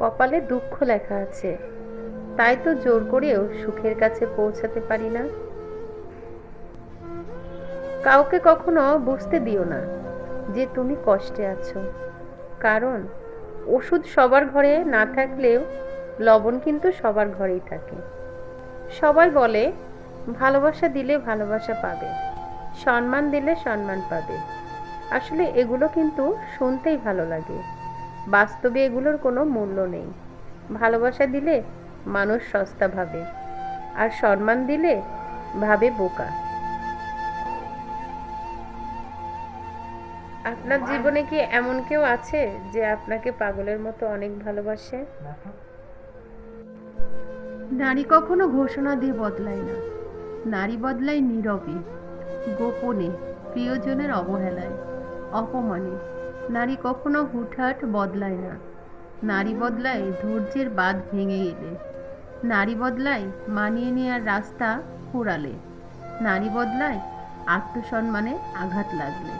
কপালে দুঃখ লেখা আছে, তাই তো জোর করেও সুখের কাছে পৌঁছাতে পারি না। কাউকে কখনো বুঝতে দিও না যে তুমি কষ্টে আছো, কারণ ওষুধ সবার ঘরে না থাকলেও লবণ কিন্তু সবার ঘরেই থাকে। সবাই বলে ভালোবাসা দিলে ভালোবাসা পাবে, সম্মান দিলে সম্মান পাবে। আসলে এগুলো কিন্তু শুনতেই ভালো লাগে, বাস্তবে এগুলোর কোনো মূল্য নেই। ভালোবাসা দিলে মানুষ সস্তা ভাবে, আর সম্মান দিলে ভাবে বোকা। আপনার জীবনে কি এমন কেউ আছে যে আপনাকে পাগলের মতো অনেক ভালোবাসে? নারী কখনো ঘোষণা দিয়ে বদলায় না, নারী বদলায় নীরবে, গোপনে, প্রিয়জনের অবহেলায়, অপমানে। নারী কখনো হুটহাট বদলায় না, নারী বদলায় ধৈর্যের বাঁধ ভেঙে গেলে, নারী বদলায় মানিয়ে নেওয়ার রাস্তা ফুরালে, নারী বদলায় আত্মসম্মানে আঘাত লাগলে।